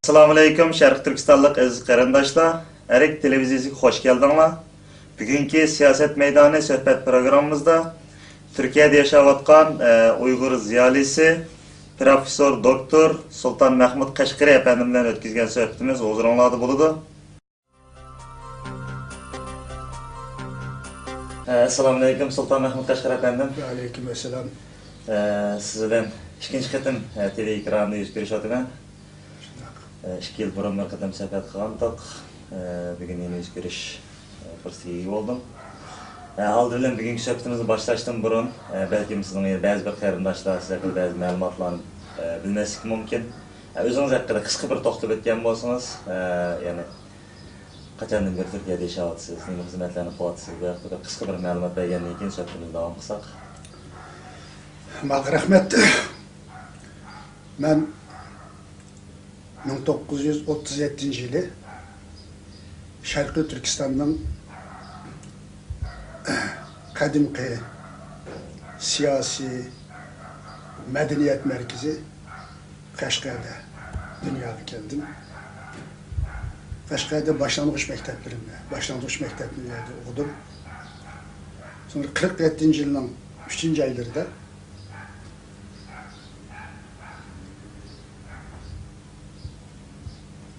Assalamu alaikum, Şərq Türkistanlıq əziz qarindaşlar. Ərik televiziyasiga xoş geldinglar. Bugünkü siyaset meydanı söhbət proqramımızda Türkiye'de yaşayotgan Uygur ziyalisi Profesör Doktor Sultan Mahmud Qashqari efendim bilan o'tkazgan suhbatimiz huzuringlarda bo'ladi. Assalomu alaykum Sultan Mahmud Qashqari efendim. Aleykümselam. Sizden ikinci qitim TV ekranında yüz ko'rishyapman. 2 yıl burun bir qitim suhbat qilgandik. Bugün yeni yüz ko'rish fursatiga ega bo'ldim. Aldırılan bugünkü suhbatimizni boshlashdan burun belki sizning ba'zi bir qarindoshlar sizlarga ba'zi ma'lumotlarni bilmasligi mumkin. O'zingiz haqida qisqa bir to'xtab o'tgan bo'lsangiz, ya'ni qachondan beri Turkiyada yashayapsiz, nima xizmatlarni qilyapsiz, bu haqida qisqa bir ma'lumot bergandan keyin suhbatimizni davom qilsak. Rahmet. Ben 1937 yılı Şarkı Türkistan'ın kadimki siyasi medeniyet merkezi Kaşgar'da dünyaya geldim. Kaşgar'da başlangıç mekteplerinde okudum. Sonra 47. yılın 3. aylarında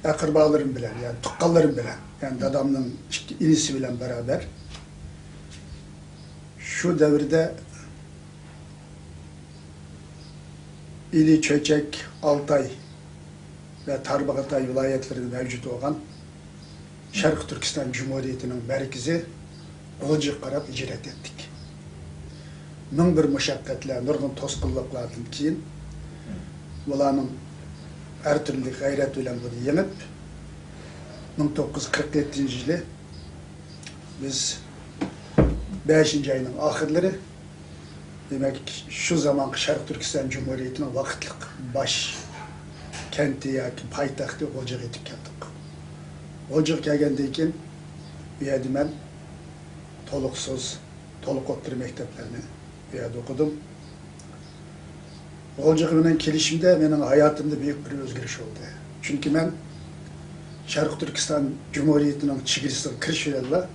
akrabalarım bilen, yani tukkallarım bilen, yani dadamın işte inisi bilen beraber şu devirde İli, Çöçek, Altay ve Tarbağatay vilayetlerinde mevcut olan Şarkı Türkistan Cumhuriyeti'nin merkezi Olcuk Karab icret ettik. Min bir müşakkatler, nurgun toskıllıklardan keyin bulanın her türlü gayret bilen bunu yenip 1947 yılı biz 5. ayının ahirleri demek şu zamanki Şarkı Türkistan Cumhuriyeti'nin vakitlik baş kenti yaki payitahtı Olcuk'a gidip geldik. Olcuk gelgendeyken bir yerde ben toluk ottur mekteplerini bir yerde okudum. Olcuk'un gelişimde benim hayatımda büyük bir özgürlük oldu. Çünkü ben Şarkı Türkistan Cumhuriyeti'nin çigirisinden kırışıyla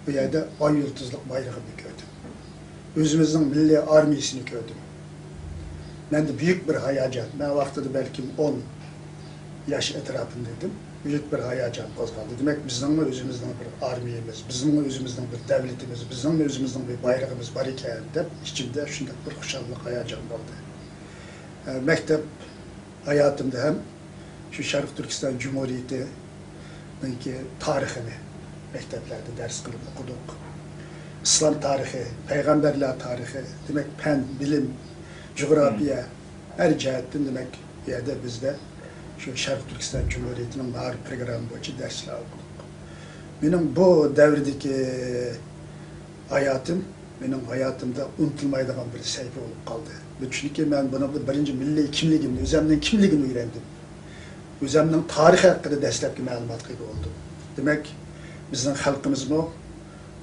bu yerde ay yıldızlık bayrağını gördüm. Özümüzün milli armiyasını gördüm. Ben de büyük bir hayacan, ben vaxtıda belki 10 yaş etrafındaydım. Büyük bir hayacan kozgaldı. Demek bizim özümüzden bir armiyemiz, bizim özümüzden bir devletimiz, bizim özümüzden bir bayrağımız var iken de içimde şundak bir kuşallık hayacan oldu. Mektep hayatımda hem şu Şarkı Türkistan Cumhuriyeti'nin tarihini mekteplerde ders kılıp okuduk. İslam tarihi, peygamberler tarihi, demek fen, bilim, coğrafya, her cihetten demek yerde bizde şu Şarkı Türkistan Cumhuriyeti'nin marif programı boyunca dersler okuduk. Benim bu devirdeki hayatım, benim hayatımda unutulmayacağım bir sayfa olup kaldı. Çünkü ben bunu birinci milli kimliğimde, özümden kimliğini öğrendim. Özümden tarih hakkında destekli malumat gibi oldu. Demek bizim halkımız mı,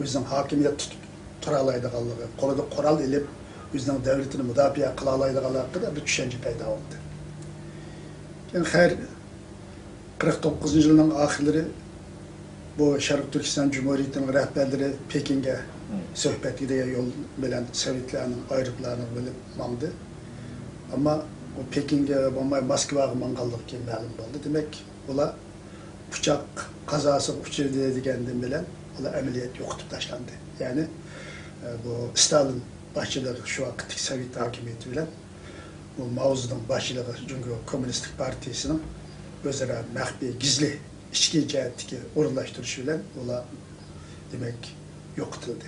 bizim hakimiyet turalaydıqanlığı, kolada koral elip, bizim devletini müdafiə kılalaydıqanlığı hakkında bir düşünce payda oldu. Yani her 49. yılın ahirleri bu Şarkı Türkistan Cumhuriyeti'nin rehberleri Pekin'e söhbət gidiyor yol bilen Sovyetlerinin ayrıklarını bilip mandı. Ama o Pekin'e Moskva'ya mangallık ki məlum oldu. Demek ola uçak kazası uçurdu dediğinden bilen ola ameliyat yokutup taşlandı. Yani bu Stalin başçılığı şu vakit Sovyet hakimiyeti bilen bu Mao Zedong başçılığı çünkü Komünistik Partisi'nin özara məxbi, gizli içki cihetteki orunlaştırışı bilen ola demek yokutuldu.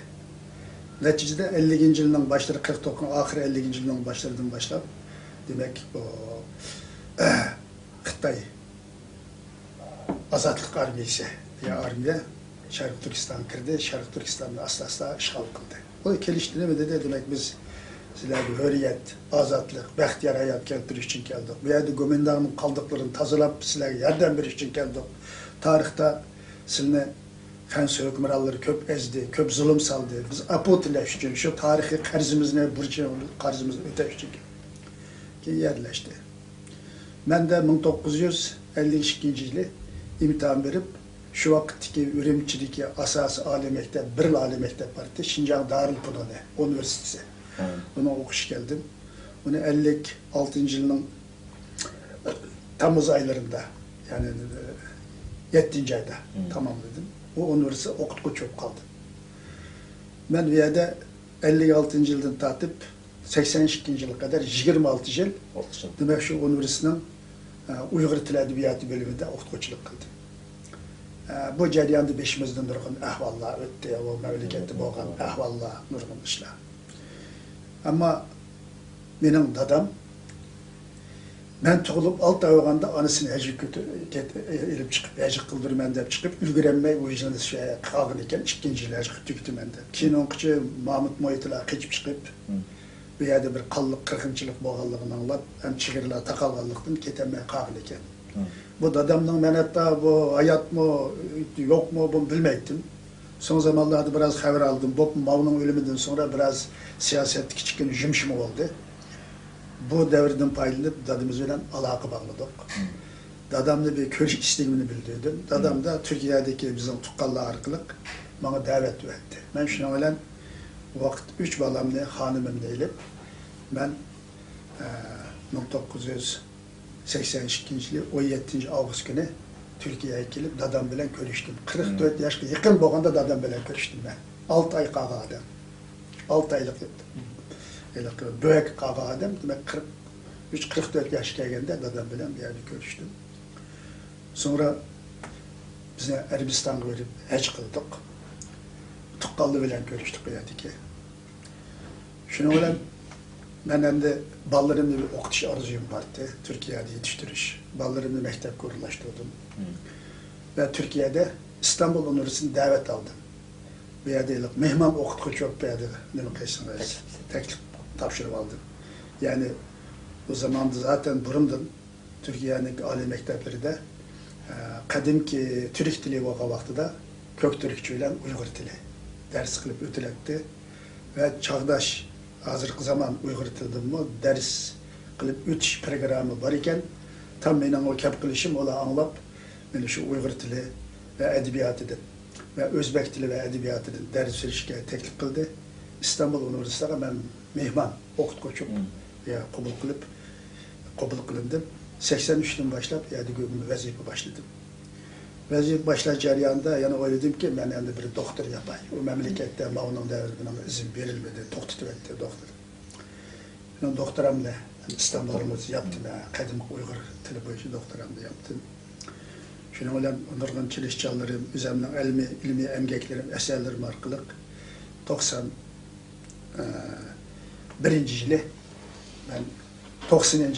Neticede 50. yılın başları, 49'un ahir 50. yılın başlarından başlayıp demek o Xitay Azatlık Armiyası ya armiye Şarkı Türkistan kirdi, Şarkı Türkistan'da asla işgal kıldı. O geliştiğini mi dedi demek biz sizler bir hürriyet, azatlık, bəxtiyar hayat keltiriş için geldik. Bu yerde Gomendan'ın kaldıklarını tazılap sizler yerden bir için geldik. Tarihte sizinle Fensi hükümranları köp ezdi, köp zulüm saldı. Biz apotilleş için şu tarihi karzımız ne burcu karzımızı öteş için ki yerleşti. Ben de 1952 yılı imtihan verip şu vakitteki Ürümçideki asası Ali Mektep, bir Ali Mektep vardı. Şincan Darülfünun Üniversitesi. Buna okuş geldim. Bunu 56. yılın Temmuz aylarında yani 7. ayda tamamladım. O üniversite okutkucu olup kaldım. Ben bir yerde 56. yıldan tatip 82. yıla kadar 26 yıl demek şu üniversitenin Uyghur Dili Edebiyatı bölümünde okutkuculuk kıldım. Bu jarayanda beşimizden nurgun ahvallar öttü, o memlekette boğan ahvallar nurgun işler. Ama benim dadam ben tuğulup alt avağında anasını hecik elip çıkıp, hecik kıldırmen deyip çıkıp, ülgürenmey o yüzden kağın iken, ikinci yıl hecik tüktüm ben de. Keyin onqıcı Mahmut Moyit'la keçip çıkıp, bir yerde bir qallık, kırkınçılık boğallığını anlap, hem çıgırla takalgallıktım, ketemey kağın iken. Bu dadamның ben hatta bu hayat mı, yok mu bunu bilmeydim. Son zamanlarda biraz haber aldım. Bu Mav'nın ölümünden sonra biraz siyaset küçükken jümşüm oldu. Bu devirden paylanıp dadımız ile alaka bağladık. Dadamda bir köşk isteğini bildirdim. Dadam da Türkiye'deki bizim tukkallı arkalık bana davet etti. Ben şuna öyle vakit 3 balamla hanımım değilim. Ben 1982 yılı 17. Ağustos günü Türkiye'ye gelip dadam bilen görüştüm. 44 yaşka yakın boğanda dadam bilen görüştüm ben. 6 ay qağı adam. 6 aylık yaptım. Büyük qağı adam. Demek 43-44 yaş gelgende dadam bilen bir yerde görüştüm. Sonra bize Erbistan'a verip heç kıldık. Tukkallı bilen görüştük bu yerdeki. Şunu öyle ben hem de ballarımda bir okutuş arzuyum vardı. Türkiye'de yetiştiriş. Ballarımda mektep kuruluşturdum. Ve Türkiye'de İstanbul Üniversitesi'ne davet aldım. Bir yerde mehman okutkucu yok bir yerde. Teklif tapşırıp aldım. Yani o zaman da zaten burundan Türkiye'nin âli mektepleri de kadimki Türk dili o vaxtıda kök Türkçe ile Uygur dili ders kılıp ötületti. Ve çağdaş hazırkı zaman Uygur dilini ders kılıp ötüş programı var iken tam benim o kep kılışım ola anlap beni şu Uygur dili ve edebiyatıdır ve Özbek dili ve edebiyatıdır ders verişke teklif kıldı. İstanbul Üniversitesi'ne ben mehman okutkucu kabul kılındım. 83'ten başlayıp vazife başladım. Vazife başlar jarayanda yani oyladım ki ben yani bir doktor yapayım. O memlekette Mav'nın devrine izin verilmedi. Doktor etti doktor. Ben doktoramla İstanbul'umuz yaptım. Kadim Uygur dili boyunca doktoramla yaptım. Şunu olan onurgun çalışmalarım, üzerinden ilmi emgeklerim, eserlerim arkalık 91. yılı ben 90. yılı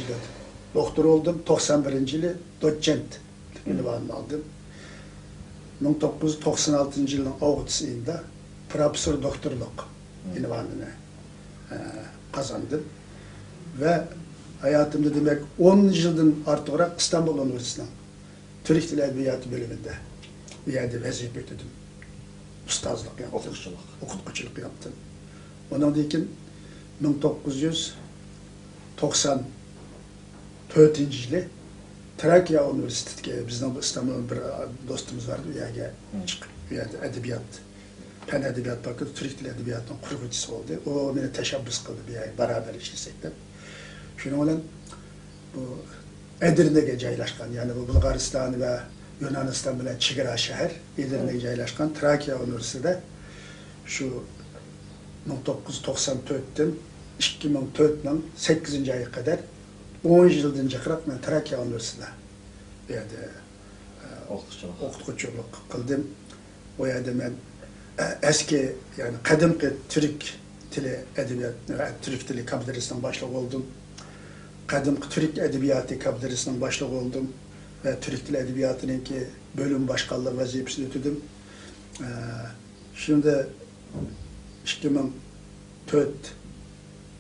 doktor oldum. 91. yılı doçent ünvanını aldım. 1996 yılın Ağustos ayında profesör doktorluk ünvanını kazandım. Ve hayatımda demek 10 yıldan artık olarak İstanbul Üniversitesi'nin Türk Dili Edebiyatı bölümünde bir yerde vazife ettim. Ustazlık yaptım. Okutkuculuk yaptım. Ondan dekin 1994 yılı Trakya Üniversitesi'nde bizden İstanbul'un bir dostumuz vardı. Bir yerde edebiyat, fen edebiyat fakültesi, Türk Dili Edebiyatı'nın kurucusu oldu. O beni teşebbüs kıldı bir ay, beraber işlesek de. Şunu olan bu Edirne'ye joylashgan, yani bu Bulgaristan ve Yunanistan bilen chegara shahar Edirne'ye joylashgan Trakya Üniversitesi'de şu 1994'ten 2004'nin 8. ayı kadar 10 yıldan çıkarak ben Trakya Üniversitesi'de bir yerde okutkuculuk kıldım. O yerde ben eski yani kadimki Türk dili edebiyat, Türk dili kabilerisinden başlık oldum. Kadimki Türk edebiyatı kabilerisinden başlık oldum ve Türk dili edebiyatının ki bölüm başkanlığı vazifesini ötüdüm. Şimdi 2004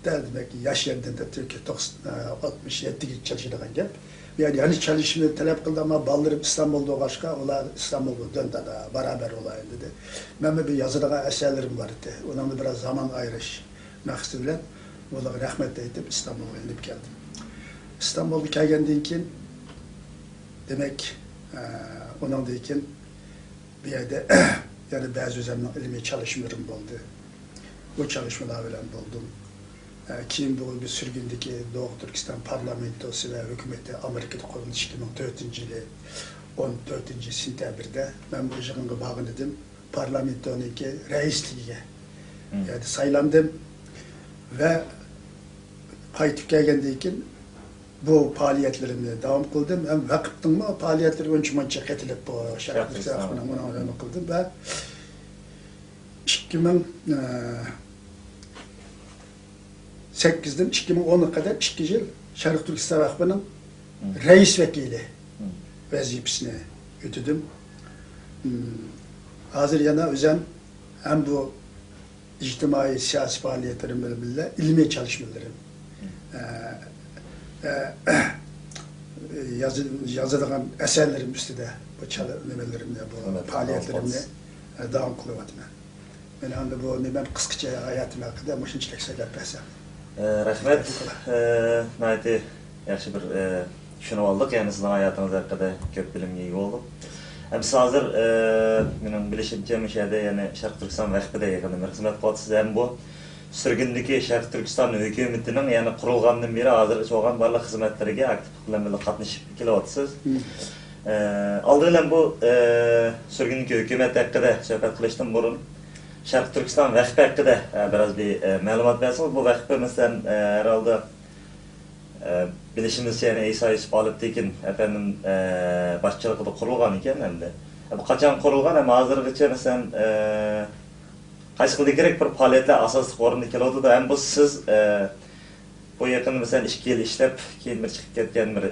demek ki yaş yerinde de Türkiye 67 gibi çalışırken gel. Yani çalışmayı talep kıldı ama ballarım İstanbul'da başka, ola İstanbul'da döndü da beraber olayım dedi. Ben bir yazılığa eserlerim vardı. Ondan biraz zaman ayrış maksuduyla. Ola rahmet edip İstanbul'a inip geldim. İstanbul'a kelgenden keyin demek ondan keyin bir yerde yani bazı üzerine ilmi çalışmalarım oldu. Bu çalışmalar bilen buldum. Kim bu bir sürgündeki Doğu Türkistan parlamentosu ve hükümeti Amerika'da kurulmuş 2004 yılı 14. sentyabrda ben bu işe bağlandım. Parlamentonun reisliğine yani saylandım ve kayıtıp gelgendeyken bu faaliyetlerimde devam kıldım. Hem vakıftın mı faaliyetleri önce ketilip bu şarkı sahasına onu kıldım ve 2008'den 2010'a kadar 2 yıl Şarkı Türkistan Vakfı'nın reis vekili vazifesine yürüdüm. Hazır yana özem hem bu ictimai siyasi faaliyetlerimle birlikte ilmi çalışmalarım, yazılan eserlerim üstünde bu çalışmalarımda, bu faaliyetlerimde devam kılıyorum. Ben anda bu ben kısaca hayatım hakkında maşinçilik sebeplerse. Rahmet, nayeti yaxshi bir tushunib oldik, yani sizning hayotingiz haqida ko'p bilimga ega bo'ldim. Hem siz hazır, benim bilişimce müşahede yani Şarkı Türkistan vakfıda yakınım hizmet kılatsız. Hem bu sürgündeki Şarkı Türkistan hükümetinin yani kurulgandan beri hazır çoğan barlıq hizmetlerine aktif kullanmalı katlaşıp kelatsız. Aldığıyla bu sürgündeki hükümet hakkında sohbet kılıştım burun. Şarkı Türkistan vakfı hakkında biraz bir malumat verirsiniz. Bu vakfı mesela herhalde bilişimiz yani İsa Yusuf Aliptekin efendim başçılıkta kurulgan iken hem de. Bu kaçan kurulgan hem hazırlıkça mesela kaç kıldı gerek bir faaliyetler asas korundu keloldu da hem bu siz bu yakın mesela 2 yıl işlep keyin bir çıkıp ketken bir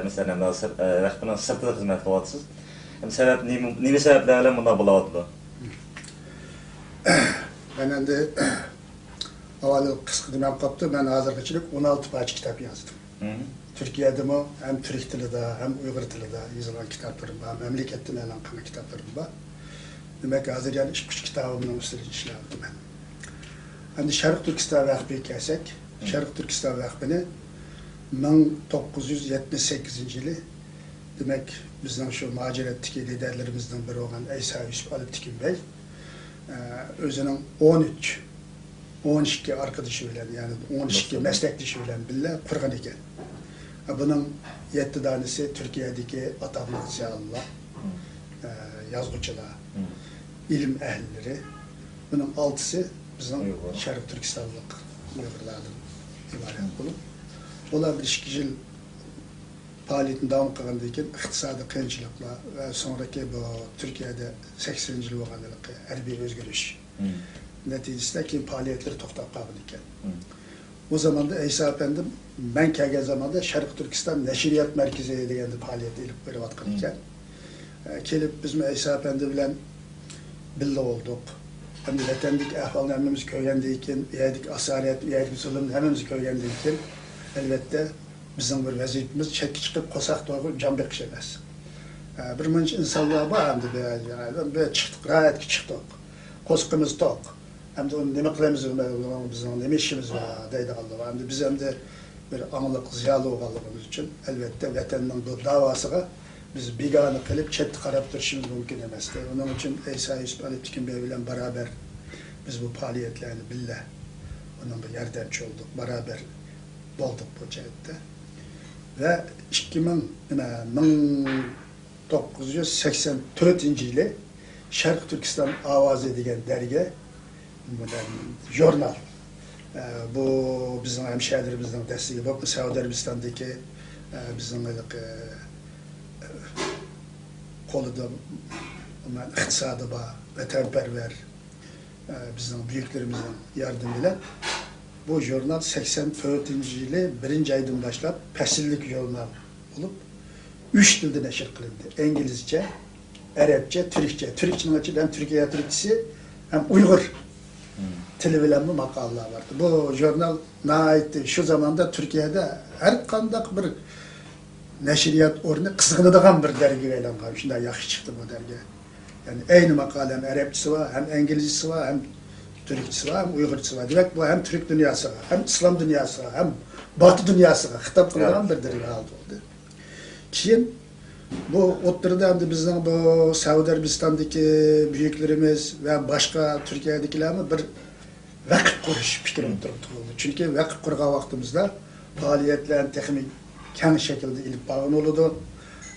mesela vakfının sırtında hizmet kılatsız. Hem sebep nemi sebeplerle bunda bulavatlı? Ben de avalı kıskı demem kaptı. Ben hazırlıkçılık 16 parça kitap yazdım. Türkiye'de mi hem Türk dilinde hem Uygur dilinde yazılan kitaplarım var. Memleketten elan kitaplarım var. Demek hazır yani 3 kitabımın üstüne işledim ben. Hani Şarkı Türkistan Vakfı'yı kelsek, Şarkı Türkistan Vakfı'nı 1978 yılı demek bizden şu maceretteki liderlerimizden biri olan İsa Yusuf Aliptekin Bey özünün 12 arkadaşı bilen yani 12 meslektaşı bilen bile kurgan iken. Bunun 7 tanesi Türkiye'deki atamlı ziyallılar, yazgıçılar, ilim ehlileri. Bunun 6'sı bizim Şarkı Türkistanlık Uygurlardan ibaret olup. Onlar bir 2 yıl faaliyetin devam kılındayken iktisadi kıyınçılıkla ve sonraki bu Türkiye'de 80. yıl olanlık harbi özgürlüş neticesinde ki faaliyetleri toktap kalırken. O zaman da İsa Efendim ben kelgen zamanda Şarkı Türkistan Neşriyat Merkezi degan faaliyeti ilip verip atkanken kelip bizim İsa Efendi bilen birlikte olduk. Hem de vatandik ahvalını hemimiz köygendeyken, yedik asalet, yedik zulüm hemimiz köygendeyken elbette bizim bir vazifemiz çekki çıkıp kosak doğru can bekişemez. Bir mınç insanlığa var hem de böyle çıktık, rahat ki çıktık. Koskımız tok. Hem de onun ne kılımız var, bizim ne işimiz var deydi Allah. Hem de biz hem de bir anlık ziyalı olgalığımız için elbette vatanın bu davasına biz bigane kılıp çetti karab duruşumuz mümkün emezdi. Onun için İsa Yusuf Aliptekin Bey ile beraber biz bu faaliyetlerini billah onun bir yardımcı olduk, beraber bulduk bu cihette. Ve 1984 yılı Şarkı Türkistan Avazı degan dergi, jurnal. Bu bizim hemşehrilerimizden desteği bu Suudi Arabistan'daki bizim koluda iktisadı var, vatanperver bizim büyüklerimizden yardımıyla bu jurnal 84 yılı 1. aydan başlap pesillik jurnal olup 3 dilde neşir kılındı. İngilizce, Arapça, Türkçe. Türkçenin açıdan hem Türkiye Türkçesi hem Uygur tili bilen bu makaleler vardı. Bu jurnal naitti şu zamanda Türkiye'de her kandak bir neşriyat orunu kızgınıdığan bir dergi eylem. Şimdi yaxşı çıktı bu dergi. Yani aynı makale hem Arapçası var, hem İngilizcesi var, hem Türkçesi var, hem Uygurçası var. Demek bu hem Türk dünyasına, hem İslam dünyasına, hem Batı dünyasına hitap kılgan bir dil oldu. Keyin bu o'ttirda bizning bu Saudiya Arabistonidagi buyuklarimiz va boshqa Turkiyadagilarni bir vaqf qurish fikri o'tiribdi. Chunki vaqf qurgan vaqtimizda faoliyatlarni texnik keng shaklda ilib borgan bo'ladi.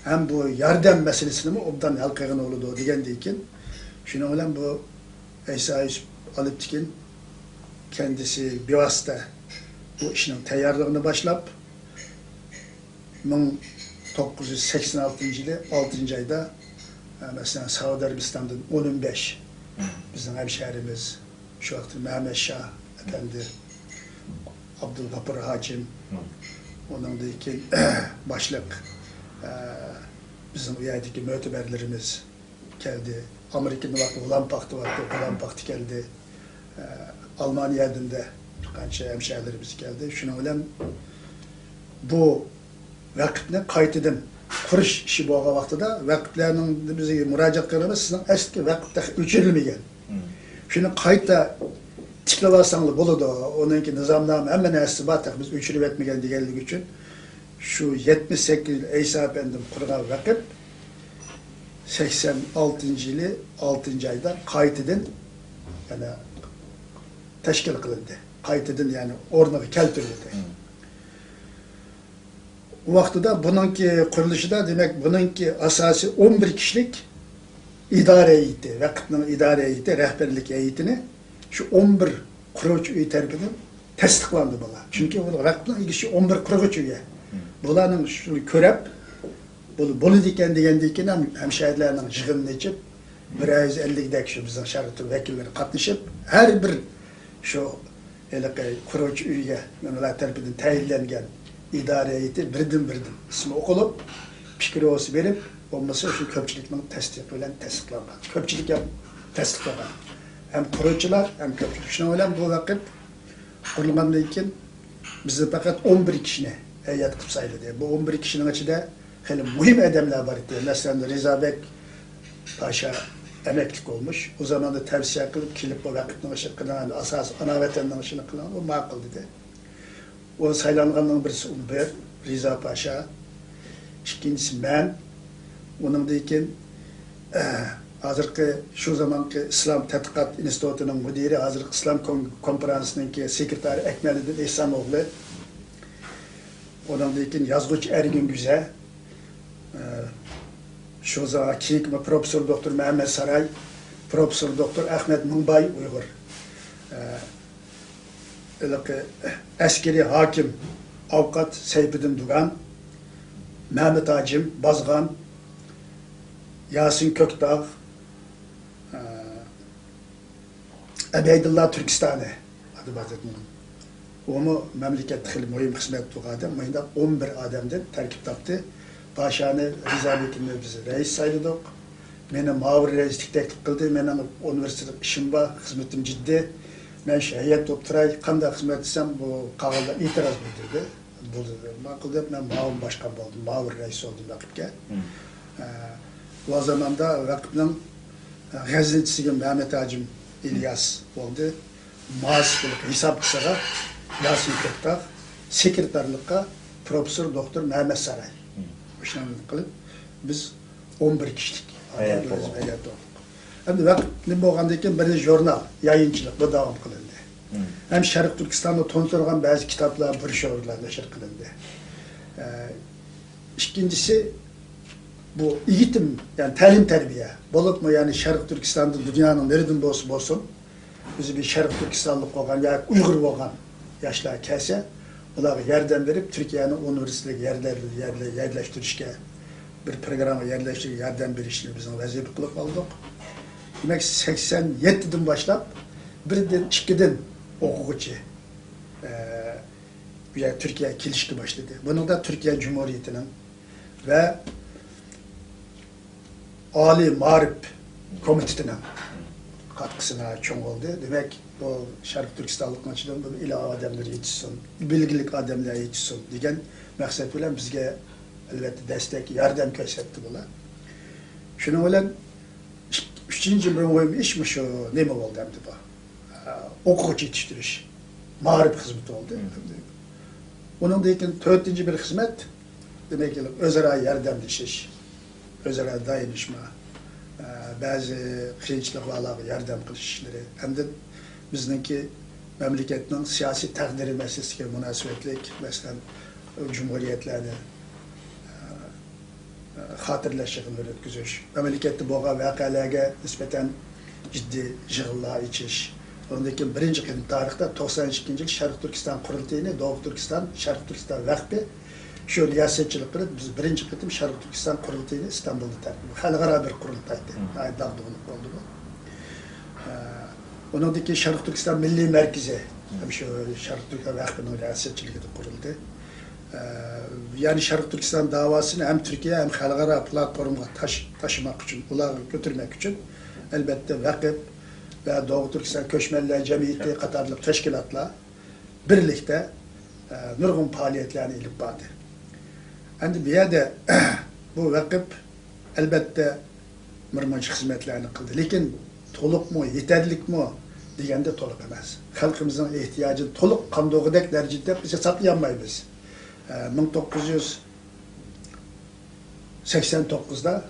Ham bu yordam masalasini obdan hal qilgan bo'ladi degandan keyin shuning bilan bu Eysa Yusuf Aliptikin kendisi bevosita bu ishning tayyorligini boshlab 1986 yılı 6. ayda mesela Suudi Arabistan'dan 15 bizim hemşehrimiz şu vakti Mehmet Şah Efendi, Abdülgafur Hakim, onun da iki başlık bizim üyedeki müteberlerimiz geldi. Amerika'nın vakti Ulan Paktı geldi. Almanya'dan da birkaç hemşehrilerimiz geldi. Şuna öyle bu vakıfni qaytadan qurish ishi bo'lgan vaqtida vakıflarning bizga murojaat qilamiz, sizning eski vakıfda o'chirilmagan. Shuni qayta tiklab olsanglar bo'ladi. Onunki nizomnoma hamma narsa bor, biz o'chirib etmagan deganligi uchun shu 78 yil Eysa efendim qurgan vakıf 86 yili 6 ayda qaytadan yani tashkil qilindi. Qaytadan yani o'rniga keltirildi. O vaxtda bununki qurilishida demek bununki asası 11 kişilik idare heyeti, vakıfның idare heyeti, rehberlik heyetini şu 11 quruvchi uy tarafidan tasdiqlandi bular. Çünkü vakıfның ilgisi 11 quruvchi uy. Bularning shuni ko'rib, bo'ladi ekan degandan keyin ham hemşehrilarning yig'inini ichib 150 dak shu bizning sharqi vakillari qatnashib, har bir shu quruvchi uyga ular tarafidan tayinlangan idare heyeti birdim ismi okunub, fikri olsa verip, olmasa şu köpçülükten tasdiqlangan. Köpçülük yap tasdiqlangan. Hem kuruvchilar, hem köpçülük. Şuna öyle bu vakit kurulgandan keyin bizi fakat 11 kişine heyet qilib sayladı. Bu 11 kişinin içinde hele mühim adamlar var idi. Mesela Reza Bek Paşa emeklilik olmuş. O zaman da tavsiye kılıp kilip bu vakitnin ışık kılan, asas ana vatanın ışığını kılan o makul dedi. O saylanğanın birisi Ulber, Reza Paşa, ikincisi ben, onun da iken hazırki şu zamanki İslam Tədqiqat İnstitutunun müdiri, hazırki İslam Konferansının sekreteri Ekmeliddin İhsanoğlu, onun da iken yazgıç Ergün Güzel, şu zaman kiyikme Profesör Doktor Mehmet Saray, Profesör Doktor Ahmet Munbay Uygur, askeri hakim, avukat Seyfettin Dugan, Mehmet Hacim, Bazgan, Yasin Köktağ, Ebeydullah Türkistan'ı adı bahsetmedim. Onu memleket xil mühim hizmet tuğadı. Mayında 11 adamdan terkip taptı. Paşanı Rıza Bekir'le bizi reis saydık. Benim mavur reislik teklif kıldı. Benim üniversite işim var, hizmetim ciddi. Ben heyet doktoray, qanday hizmet etsem bu qağılda itiraz bildirdi. Makul deyip ben mavur başkan oldum, mavur reis oldum vakıfga. O zamanda vakıfның gazetçisi Mehmet Hacim İlyas oldu. Maaşçılık, hesapçıga Yasin Köktağ, sekreterlikka Profesör Doktor Mehmet Saray. Şundan kılıp biz 11 kişilik heyet olduk. Hem vakit ne bolgandan keyin bir jurnal, yayınçılık bu devam kılındı. Hem Şarkı Türkistan'da tonturgan bazı kitaplar, broşürler neşr kılındı. İkincisi bu eğitim, yani talim terbiye. Bolup mu yani Şarkı Türkistan'da dünyanın nereden olsun, bizi bir Şarkı Türkistanlık olan, yani Uygur olan yaşlar kelse, onlara yerden verip Türkiye'nin üniversitedeki yerleştirişke bir programa yerleştirip yerden verişini bizim vazife kılıp aldık. Demek 87'den başlap birden, ikiden okugucu Türkiye kilişki başladı. Bunun da Türkiye Cumhuriyeti'nin ve Ali Marif Komitesi'nin katkısına çok oldu. Demek o Şarkı Türkistanlık'ın açıdan ilahı adamları yetişsin, bilgilik adamları yetişsin diyen maksatıyla bizge elbette destek, yardım gösterdi bunlar. Şunu olan üçüncü bir mühim iş mi şu, ne mi oldu hem de bu? o'quvchi yetishtirish, ma'rif xizmati oldi. Onundan keyin 4-chi bir xizmat, demek ki o'zaro yordamlashish, o'zaro dayanışma, ba'zi qiyinchiliklarga yordam qilish ishlari. Hamda bizningki memleketning siyosiy taqdiri masalasiga munosabatlik, masalan, cumhuriyetlarni xotirlash yig'inlari o'tkazish, mamlakatda bo'lgan voqealarga nisbatan jiddiy yig'inlar ichish. Ondan keyin birinchi qiyin tarixda 92-yil Sharq Turkiston qurultayini, Doğu Turkiston, Sharq Turkiston vaqti shu riyosatchilik qilib, biz birinchi qitim Sharq Turkiston qurultayini Istanbulda tartib. Xalqaro bir qurultaydi. Dağdığılık oldu bu. Ondan keyin Sharq Turkiston Milliy Merkezi, shu Sharq Turkiston vaqtining riyosatchiligida qurildi. Yani Sharq Turkiston davasını hem Türkiye hem xalqaro platformga taşımak için, ularni götürmek için elbette vakıf ve Doğu Türkiston Köçmenler Cemiyeti qatorli teşkilatlar birlikte nurgun faaliyetlerini ilip vardı. Endi bu yerde bu vakıf elbette mırmanç hizmetlerini kıldı. Lekin to'liq mu, yeterlik mu degende to'liq emas. Xalqimizning ehtiyojini to'liq qandog'idek darajada biz hesaplayolmaymiz. 1989'da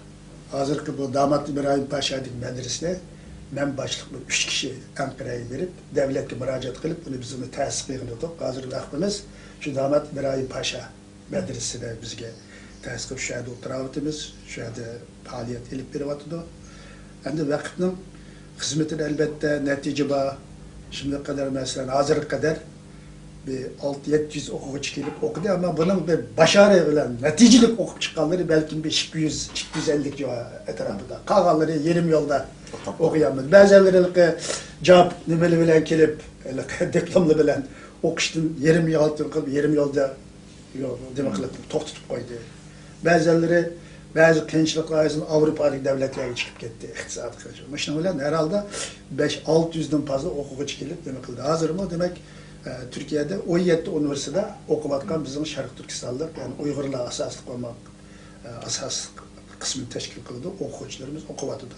hazırki bu Damat İbrahim Paşa'daki medresine ben başlıklı 3 kişi Ankara'ya verip devletke müracaat kılıp bunu biz onu tasdik ediyorduk. Hazır vaktimiz şu Damat İbrahim Paşa medresine bizge tasdik şu anda oturavutimiz, şu anda faaliyet elip veriyordu. Endi vaktinin hizmetini elbette netice bağ şimdiye kadar mesela hazırlık kadar bir 600-700 okuvchi kelip okudu ama bunun bir başarı bilen neticelik okup çıkanları belki bir 200-250 etrafında. Kalganları yerim yolda okuyamız. Bazıları cevap nimeli bilen kelip diplomlu bilen okuştun yerim yolda demek to'xtatib koydu. Bazıları bazı kıyınçılıklar yüzünden Avrupa'daki devletlerine çıkıp gitti. İktisat kılıcı. Mesela bilen herhalde 5-600'den fazla okuvchi kelip demek kıldı. Hazır mı? Demek Türkiye'de 17 üniversitede okuvatkan bizim Şarkı Türkistanlık, yani Uygurlar asaslık olmak, asas kısmını teşkil kıldı, okuvchilarımız okuvatıdı.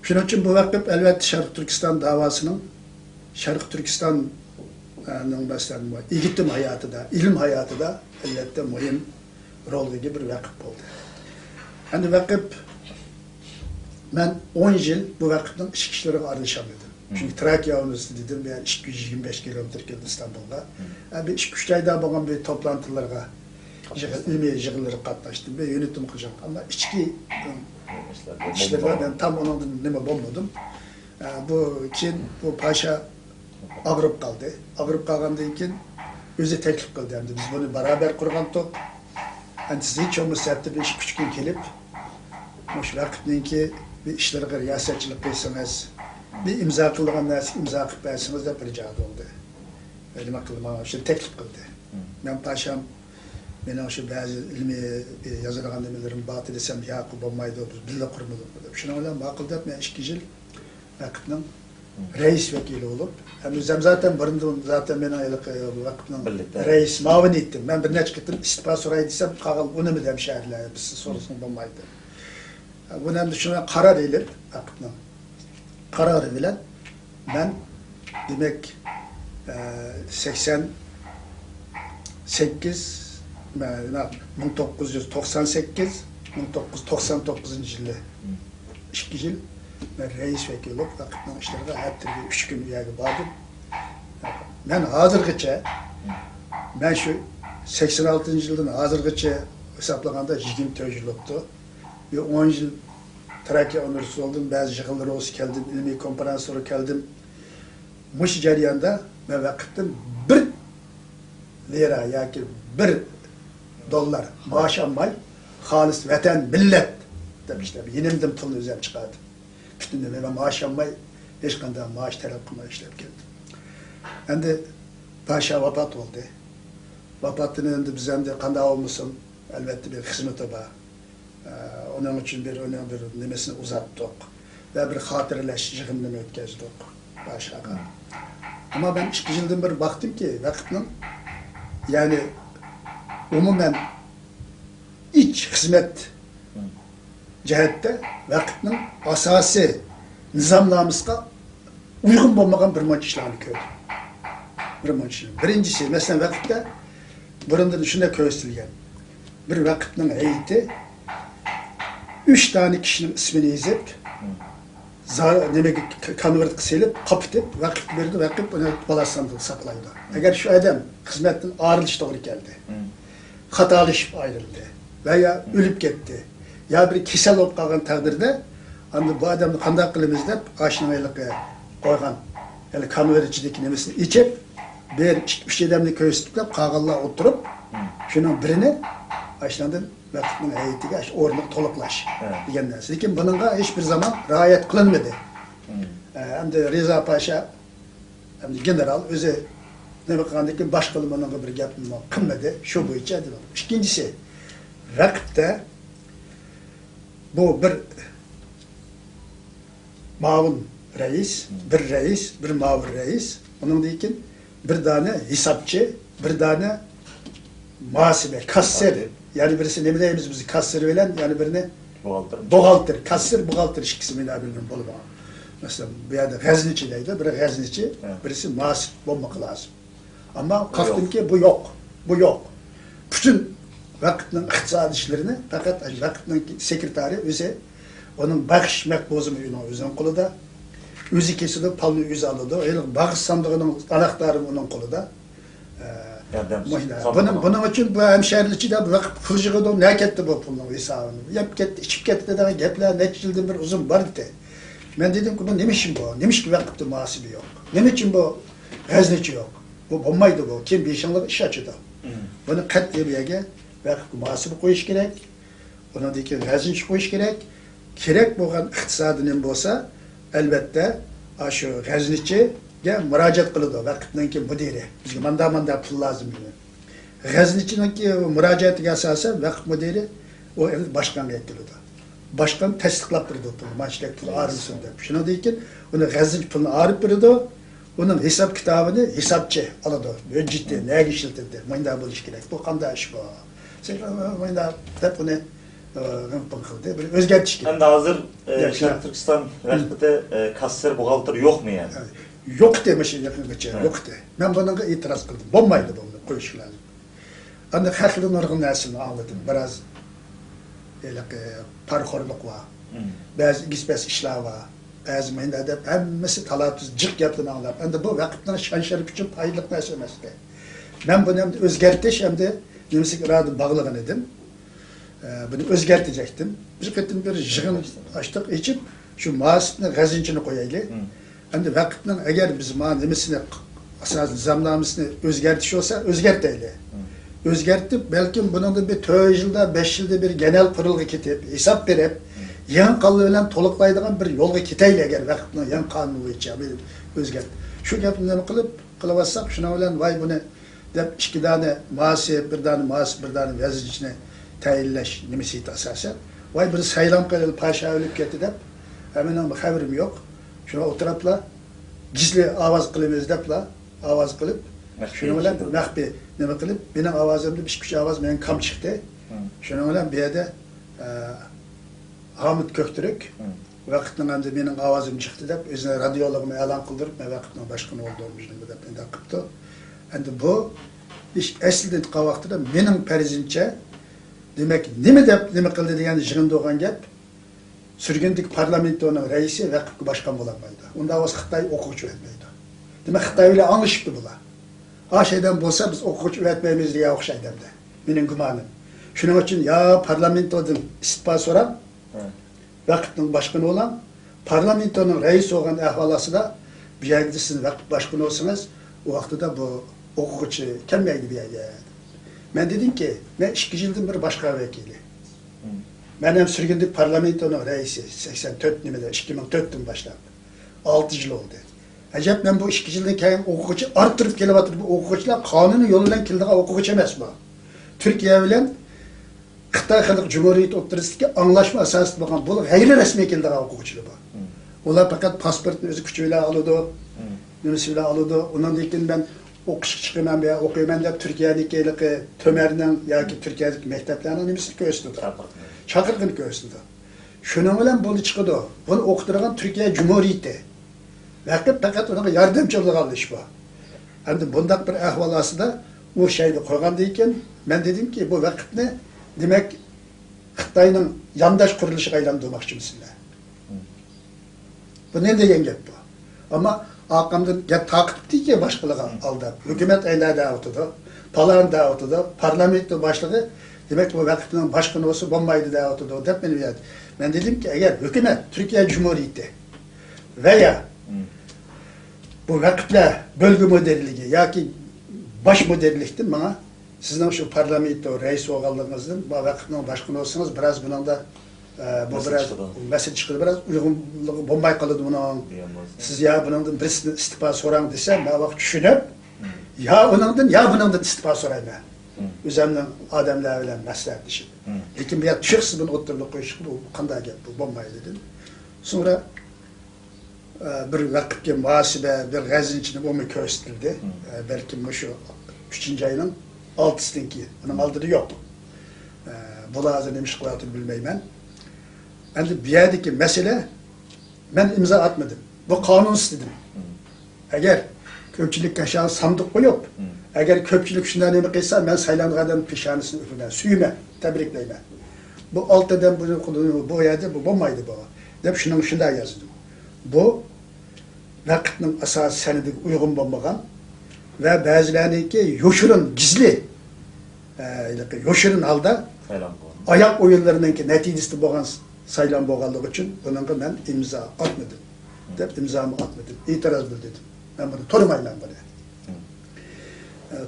Şunun için bu vakıf elbette Şarkı Türkistan davasının, Şarkı Türkistan'ın mesela eğitim hayatı da, ilim hayatı da elbette mühim rol gibi bir vakıf oldu. Yani vakıf, ben 10 yıl bu vakıfın iş kişilerine aralışamadım. Çünkü Trakya Üniversitesi dedim, ben 225 kilometre geldim İstanbul'da. Bir iş güçlerde bağlan bir toplantılarga, ilmi yığınlara katlaştım ve yönetim kılacağım. Ama içki işlerden ben tam onun neme bulmadım. Bu için bu paşa ağırıp kaldı. Ağırıp kalgandan keyin özü teklif kıldı. Yani biz bunu beraber kurgandık. Yani siz hiç olmasa bir iş küçük kelip, şu vakitden ki bir işlerge riyasetçilik kıysanız, bir imza kıldıgan narsa imza kılıp versiniz de bir rica oldu. Öyle aklıma işte teklif kıldı. Ben paşam benim şu bazı ilmi yazılan demelerim batı desem Yakup olmaydı biz bile kurmadık. Şuna olan bakıldı ben 2 yıl vakıfның reis vekili olup hem zaten barındım zaten ben aylık vakıfның reis mavin ettim. Ben bir neçe gittim istifa sorayı desem kagal onu mu dem şehirler biz sorusunu olmaydı. Bunu hem düşünen karar edip vakıfның kararı bilen ben demek 1999 yılı 2 yıl ben reis vekili olup vakıfның işlerine her türlü 3 gün üyeli vardım. Ben hazırgıça ben şu 86. yıldan hazırgıça hesaplaganda 24 yıl oldu. Bir 10 yıl Trakya Üniversitesi oldum, bazı yığınlara olsun geldim, ilmi konferanslara geldim. Muş jarayonda ben vakıftan 1 lira yoki 1 dollar maaş almay, halis vatan millet deb işte yenimdim pulni o'zim chiqardim. Bütün ben maaş almay, hech qanday maaş talab qilmay ishlab keldim. Endi paşa vafot oldu. Vafotini endi biz endi qanday olmasin, albatta bir xizmati bor. Onun için bir nimesini uzattık ve bir hatırlaş yığınını ötkazdık paşaga. Ama ben 2 yıldan bir baktım ki vakıfның yani umumen iç hizmet cihette vakıfның asası nizamnamusga uygun olmagan bir manç işlerini gördüm. Bir manç işlerini. Birincisi, mesela vakitte burundan şunda köystilgen. Bir vakitinin heyeti 3 tane kişinin ismini yazıp demek konvert kısalıp kapıtıp vakit verdi, vakit onu balaslandı, saklaydı. Eğer şu adam hizmetin ayrılış doğru geldi, hatalaşıp ayrıldı veya ölüp gitti ya bir kesel olup kalgan takdirde anda bu adamı kandak kılımız deyip aşınaylık koygan yani konvert içindeki nemesini içip bir üç adamını köysütlüp kağılla oturup şunun birini aşınadın vakitinin heyetiga orliq toluqlash degan narsa. Lekin buningga hiçbir zaman riayat qilinmadi. Endi Reza Paşa, endi general o'zi nima qilgandan keyin boshqa buningga bir gapni qilmadi. Shu bo'yicha dedi. Ikkinchisi, vaqtda bu bir ma'mur reis, bir ma'mur reis, undan keyin bir tane hesapçı, bir tane muhasebe, kasser. Yani birisi ne bileyimiz bizi kasser bilen, yani birini buğaltır, kasser, buğaltır ikisi bile bilmem bolu bana. Mesela bir yerde gaziniçideydi, biri gaziniçi, birisi muhasip olmak lazım. Ama kalktım ki bu yok, bu yok. Bütün vakitinin iktisadi işlerini, fakat vakitinin sekreteri özü, onun bakış mekbuzu özünün koluda, özü kesidi, palını özü alıyordu, bağış sandığının anahtarı onun koluda. Bunun için bu hemşehrilikçi de bu vakit fırcığı da ne ketti bu pulun hesabını. Yap gitti, içip gitti de gepler neticildi bir uzun var dedi. Ben dedim ki bu nemişim bu, nemiş ki vakitte muhasibi yok. Nemişim bu gazniçi yok. Bu olmaydı bu, kim bir işinlik iş açıdı. Bunu kat diye bir yere vakitte muhasibi koyuş gerek. Ona diye ki gazniçi koyuş gerek. Gerek bu iktisadının olsa elbette şu gazniçi müracaat kılıdı vakitden ki müdiri. Bizge manda pul lazım diyor. Gazniçinin ki müracaatı asasen vakit müdiri o başkan yetkilidir. Başkan tasdiqlab berdi pul, maçlık pul ağrılsın deb. Şuna deyken onu gazniç pulunu ağrıp berdi. Onun hesap kitabını hesapçı aladı. Böyle ciddi, neye işletildi? Manda buluş gerek. Bu qanday iş bu? Sen manda hep onu qıldı. Bir özgertiş gerek. Endi hazır Şarkı Türkistan rahbeti kasser, buğaltır yok mu yani? Yok demişim yakıngacha, yok de. Ben bununla itiraz kıldım. Olmaydı bunu, koyuş lazım. Anda haklı nurgun nersini anladım. Biraz parxorluk var. Bazı gizbez işler var. Bazı mendede hemmesi talatüz cık yaptığını anlar. Anda bu vakitlerin şan şerif için paylık nersi mesele. Ben bunu hem de özgertiş hem de nemesik iradı bağlığın edim. Bunu özgertecektim. Biz gittim bir jığın açtık, içip şu muhasibine gazincini koyaylı. Endi vakitning eğer biz nemesini asas nizamnamasını özgertiş olsa özgerteyli. Özgertip belki bunun bir 4 yılda 5 yılda bir genel kurulga ketip hesap berip yan kanunu bilen toluklaydigan bir yolga keteyli eğer vakitning yan kanunu boyunca özgert. Şu gapni kılıp şuna bilen vay bunu dep 2 tane muhasib, bir tane gazetçini tayinlash nemesi asasen. Vay bir saylam qilib paşa ölüp ketdi dep hemen haberim yok. Şuna oturapla gizli avaz kılımız depla avaz kılıp şuna bilen mahbi nima kılıp benim avazımda bir küçük avaz men kam çıktı. Şuna bilen bir yerde Hamit Köktürk vakitning endi benim avazım çıktı dep özüne radyologunu e'lon qildirib men vakitning başkanı olduğumuzdan dep endi qipti. Endi bu iş aslida qavaqtida mening farzimcha demek nima qildi degan jig'inda bo'lgan gap Sürgünlük parlamentonun reisi vakıf başkan bulamaydı. Onda o Xitay okuyucu etmeydi. Demek Xitay ile anlaşıptı bula. Ha şeyden bulsa biz okuyucu üretmemiz diye okşaydı de. Benim gümanım. Şunun için ya parlamentodan istifa soran, vakıfın başkanı olan, parlamentonun reisi olan ahvalası da bir yerde sizin vakıf başkanı olsanız, o vakti de bu okuyucu gelmeydi bir yere. Ben dedim ki, ben 2 yıldır bir başka vekili. Benim sürgünlük parlamentonun reisi 84 nimede 2004'ten başladı. 6 yıl oldu. Acaba ben bu 2 yıldan keyin okuyucu arttırıp gelibatır bu okuyucular kanunu yoluyla kildiği okuyucu emas bu. Türkiye bilen Xitay Xalq Cumhuriyeti o'rtasidagi anlaşma asosida bo'lgan bu g'ayri rasmiy kildiği okuyucular bu. Ular fakat pasportni o'zi kuchi bilan oladi, nimasi bilan oladi. Undan keyin ben o'qish chiqaman veya o'qiyman deb Turkiyadagi Tömerning yoki Turkiyadagi maktablarning nimasini ko'rsatdi. Çakırgın göğsünde. Şunun bilen bunu çıkıdı. Bunu okutturgan Türkiye Cumhuriyeti vakit fakat ona yardımcı olgan iş bu. Endi bundak bir ahval aslında o şeyni koygandan ben dedim ki bu vakitni demek Xitayning yandaş qurilishga aylantirmoqchimizlar. Bu ne degan gap bu? Ama akamdan gap taqibdiki boshqalarga aldab. Hukumat aylarda o'tdi. Palan da o'tdi. Parlamento boshlig'i demak bu vaqtning boshqa nosi bo'lmaydi da o'tdi deb meni aytdi. Ben dedim ki eğer hükümet Türkiye Cumhuriyeti veya bu vakitler bölge modelliği ya ki baş modellikten bana sizden şu parlamento reis olganlığınızdan bu vakitnin başkan olsanız biraz bunun da bu biraz mesele çıkıyor biraz uygunluğu bombay kalıdı bunun siz ya bunun birisini istifa soran desem ben bak düşünüp ya onundan ya bunun istifa sorayım ben. Üzerinden adamlarla meslek dışı. Lakin bir çıksız bunu oturduğu koyuşu bu kanday gel bu bombay dedim. Sonra bir vakitke muhasibe bir gazin içinde bu mu köstildi. Belki şu 3. ayının 6'sındaki. Onun aldığı yok. Bu lazım demiş kılatını bilmeyim ben. Yani bir yerdeki mesele ben imza atmadım. Bu kanunsuz dedim. Eğer köpçülük aşağı sandık koyup eğer köpçülük şundan emin kıysa ben saylanğadan pişanesini öpülen süyüme, tebrikleyme. Bu alt eden bunu kullanıyor, bu yerde bu bombaydı bu. Deyip şunun şunda yazdım. Bu vakitinin asas senedi uygun bombagan ve bazılarınınki yoşurun gizli yoşurun halda ayak oyunlarınınki neticesi boğan saylan boğanlığı için bununla ben imza atmadım. Deyip imzamı atmadım. İtiraz bildirdim. Ben bunu tanımayım ben bunu.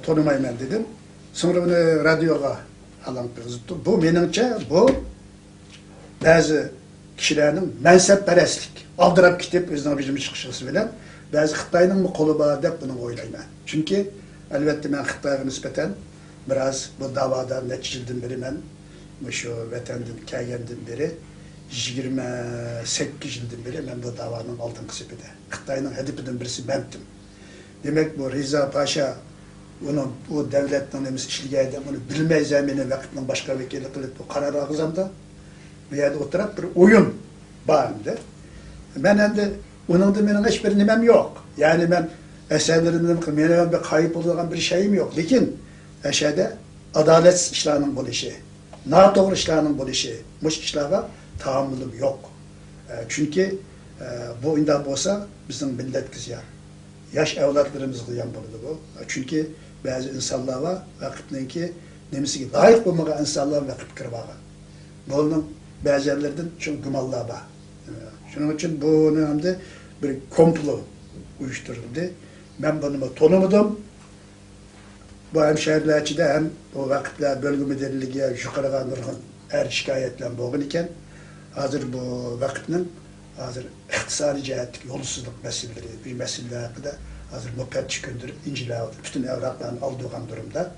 Tanımayım ben dedim. Sonra bunu radyoga alan kızıttı. Bu menimce bu bazı kişilerin mensepperestlik. Aldırıp gidip özden bizim çıkışısı bilen bazı Xitayning mı kolu var deyip bunu oylayım ben. Çünkü elbette ben Xitay'a nispeten biraz bu davadan neticildim beri ben şu vatandan kelgendim beri 28 yıldan beri ben bu davanın altın kısıpıda. Xitayning hedefinin birisi bendim. Demek bu Rıza Paşa onun o devletten nemiz işligeydi, bunu bilmez zemini vakitinin başka vekili kılıp bu kararı ağzımda bir yerde oturup bir oyun bağımdı. Ben hem onun da benim hiçbir nimem yok. Yani ben eserlerimden benim bir kayıp olduğum bir şeyim yok. Lakin eşede adalet işlerinin bu işi, doğru işlerinin bu işi, muş işlerine tahammülüm yok. Çünkü bu indan olsa bizim millet kızıyor. Yaş evlatlarımız kıyan burada bu. Çünkü bazı insanlar var, vakitninki nemisi ki layık bulmağa insanlar vakit kırmağa. Bunun bazı yerlerden çok gümallığa var. Şunun için bu önemli bir komplo uyuşturuldu. Ben bunu tanımadım. Bu hemşehrilerçi de hem o vakitler bölge müdürlüğüne yukarıga nurgun her şikayetle boğun iken hazır bu vakitnin hazır iktisadi cihetlik yolsuzluk meseleleri, bir meseleler hakkında hazır müpettiş gönderip incilağıdı. Bütün evraklarını aldığım durumda.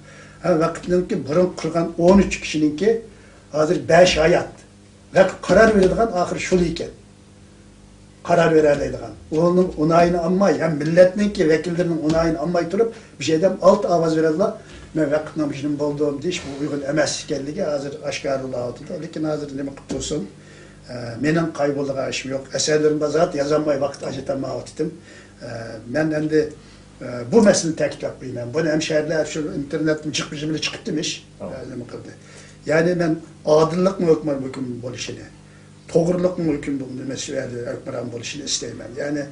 Hem vakitninki burun kırgan 13 kişininki hazır 5 hayat. Ve karar verildiğin ahir şulu iken. Karar verildiğin. Onun onayını almayı, hem milletninki vekillerinin onayını almayı durup bir şeyden alt avaz verildiler. Ben vakitden bir şeyin bulduğum diş, bu uygun emez geldiği hazır aşkarlı altıda. Lakin hazır ne mutlu olsun. Benim kaybolduğum işim yok. Eserlerimde zaten yazanmayı vakit acıtama vaktim. Ben de bu meseleyi takip yapayım. Bunu hemşehriler şu internetten çıkmışımla çıkıp demiş. Yani ben adillik mi hüküm bu işini, doğruluk mu hüküm bu meselede hükmüran bu işini isteyemem. Yani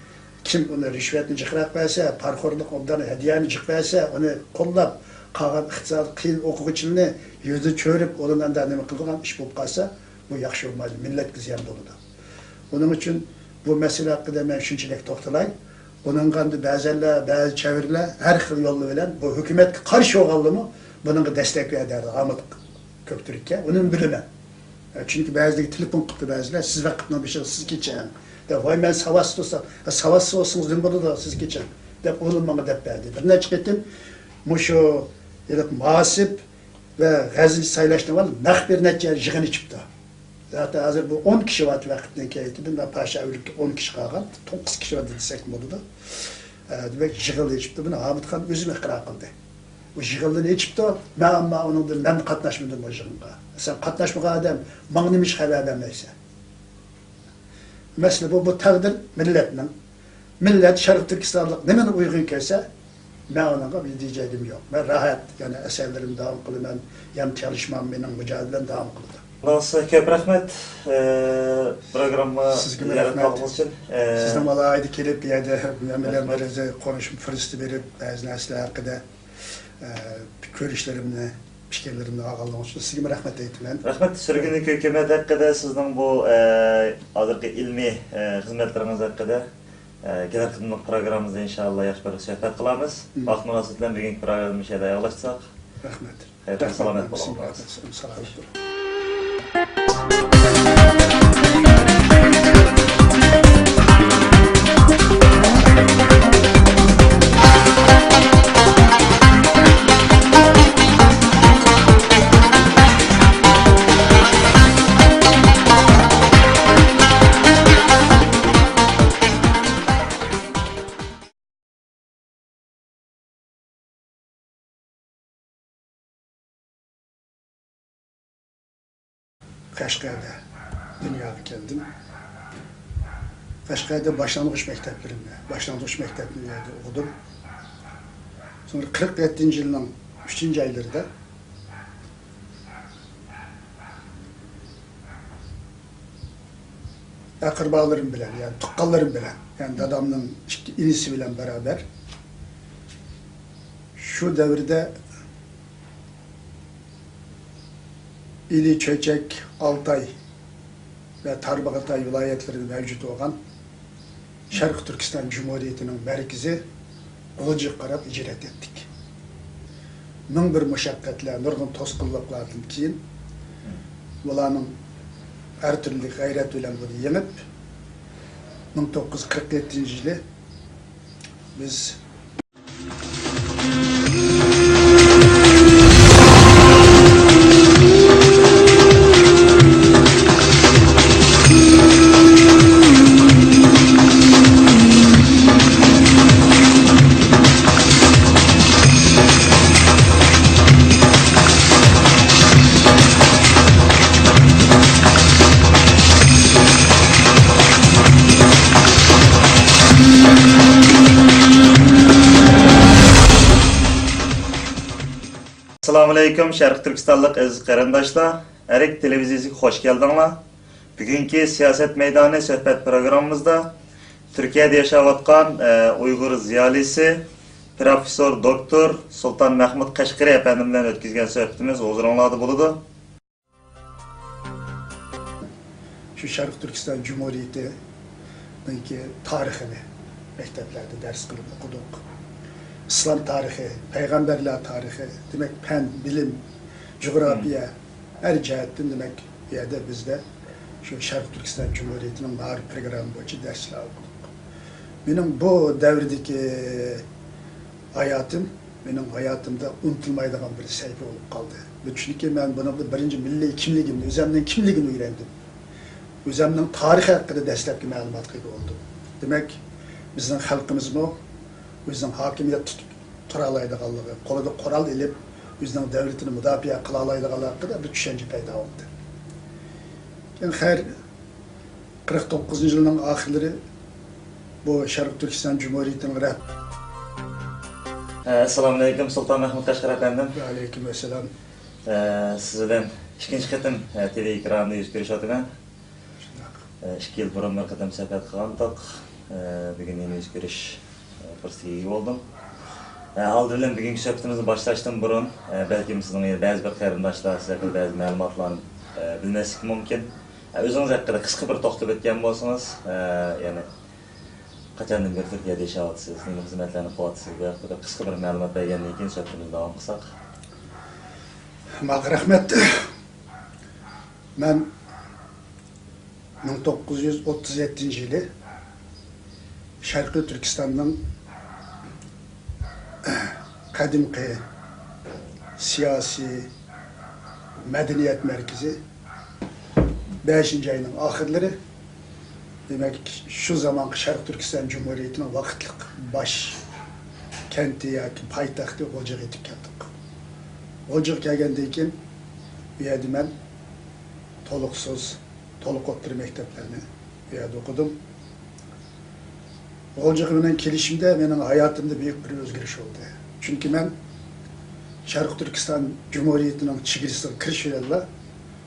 kim onu rüşvetini çıkarak verse, parkurluk ondan hediyeni çıkarsa, onu kollap, kalan iktisat kıyıl okuyuculuğunu yüzü çörüp ondan da ne kıldıran iş bulup kalsa, bu yaxşı olmaz. Millet kızıyan doluda. Onun için bu mesele hakkında ben şunçilik toxtalayım. Onun kandı bazı çeviriler, her xil yolu bilen bu hükümet karşı oğallımı bunun destek ederdi. Ahmet Köktürk'e. Onun bilime. Çünkü bazıları telefon kıttı bazılar. Siz vakitine bir şey, siz geçen. Vay ben savaşsız olsam, savaşsız olsanız dün da siz geçen. Dep oğlum bana dep verdi. Birine çıkıttım. Muşu, muhasip ve gazil sayılaştı var. Nak bir netice jığını çıktı. Zaten hazır bu 10 kişi vardı vakitten keyifli. Ben paşa evlilikte 10 kişi kalkan. 9 kişi vardı desek mi oldu da. Demek jığılı çıktı. Bunu Ahmet Khan özüme kıra kıldı. Bu jığılı ne çıktı? Ben ama onun ben katlaşmadım o jığınga. Sen katlaşmağa adam mağnimiş haber vermeyse. Mesela bu takdir milletinin. millet Şarkı Türkistanlık nemeni uygun kelse ben ona bir diyeceğim yok. Ben rahat yani eserlerim devam kılıyorum. Hem çalışmam benim mücadelem devam kılıyorum. Nasıl köp rahmet programma Sizge ziyaret kaldığınız için. Sizden valla aydı kelip bir yerde müminlerimize konuşup fırsatı verip bazı nesler hakkında görüşlerimle, fikirlerimle ağırlığınız için sizge rahmet eytim ben. Rahmet, sürgünlük hükümet hakkında sizden bu adırgı ilmi hizmetleriniz hakkında gelir kılmak programımızda inşallah yaş bir sohbet kılamız. Vaqt münasebetiyle bugünkü programı şeyde yaklaşsak. Rahmet. Hayırlı selamet bulalım. Selamet. Kaşgar'da dünyaya geldim. Kaşgar'da başlangıç mekteplerinde okudum. Sonra 47. yılın 3. aylarında akrabalarım bilen, yani tukkallarım bilen, yani dadamın inisi bilen beraber şu devirde İli, Çöçek, Altay ve Tarbağatay vilayetlerinde mevcut olan Şarkı Türkistan Cumhuriyeti'nin merkezi Kılıcık qarab icret ettik. Ming bir muşakkatler, nurgun toskınlıklardan keyin bularning her türlü gayret bilen bunu yenip 1947 yılı biz Assalamu alaikum Şarkı Türkistanlık aziz qarindoshlar. Erik televiziyasiga hoş geldinglar. Bugünkü siyaset meydanı sohbet programımızda Türkiye'de yaşayotgan Uygur ziyalisi Profesör Doktor Sultan Mahmud Qashqari efendim bilan o'tkazgan suhbatimiz huzuringlarda bo'ladi. Şu Şarkı Türkistan Cumhuriyeti tarihini mekteplerde ders kılıp okuduk. İslam tarihi, peygamberler tarihi, demek fen, bilim, coğrafya, her cihetten demek yerde bizde şu Şarkı Türkistan Cumhuriyeti'nin marif programı boyunca dersler okuduk. Benim bu devredeki hayatım, benim hayatımda unutulmayacak bir sayfa olup kaldı. Çünkü ben bunu birinci milli kimliğimle, özümden kimliğini öğrendim. Özümden tarih hakkında destekli malumat oldu. Demek bizim halkımız mı? Özünün hakimiyet turalaydıqanlığı, kolada kural ilip, özünün devletini müdafiə kılalaydıqanlığı hakkında bir düşünce payda oldu. Yani her 49. yılın ahirleri bu Şarkı Türkistan Cumhuriyeti'nin Assalamu alaikum Sultan Mahmud Qashqari efendim. Ve aleykümselam. Sizden ikinci qitim TV ekranında yüz görüşüyordu. 2 yıl burun bir qitim sohbat qilgandik. Bugün yeni yüz görüş fırsatı oldum. Aldı bilen bugünkü sohbetimizni başlashdan burun belki sizning ba'zi bir qarindoshlar sizlarga ba'zi ma'lumotlarni bilmasligi mumkin. O'zingiz haqida qisqa bir to'xtab o'tgan bo'lsangiz, ya'ni qachondan beri Turkiyada yashayapsiz, nima xizmatlarni qilyapsiz, bu haqida qisqa bir ma'lumot bergandan keyin sohbatimizni davom qilsak. Rahmet. Ben 1937 yılı Şarkı Türkistan'dan kadimki siyasi medeniyet merkezi 5. ayının ahirleri demek şu zaman Şarkı Türkistan Cumhuriyeti'nin vakitlik baş kenti yoki paytaxtı Olcaq etip keldik. Olcaq kelgandayken bu yerda men to'liq o'rta mekteplerini bu yerda o'qidim. Bolcak bilen kelişimde benim hayatımda büyük bir özgürüş oldu. Çünkü ben Şarkı Türkistan Cumhuriyeti'nin çigirisiyle kiriş vererler,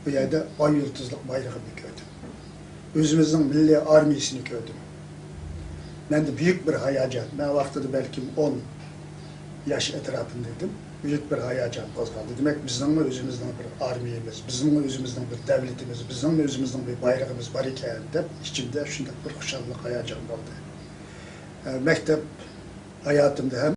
bu yerde ay yıldızlık bayrağını gördüm. Özümüzün milli armiyasını gördüm. Ben de büyük bir hayacan, ben vaxtıda belki 10 yaş etrafındaydım. Büyük bir hayacan qozğaldı. Demek bizden özümüzden bir armiyemiz, bizden özümüzden bir devletimiz, bizden özümüzden bir bayrağımız var iken de içimde şunday bir xuşallık hayacan oldu. Mektep hayatımda hem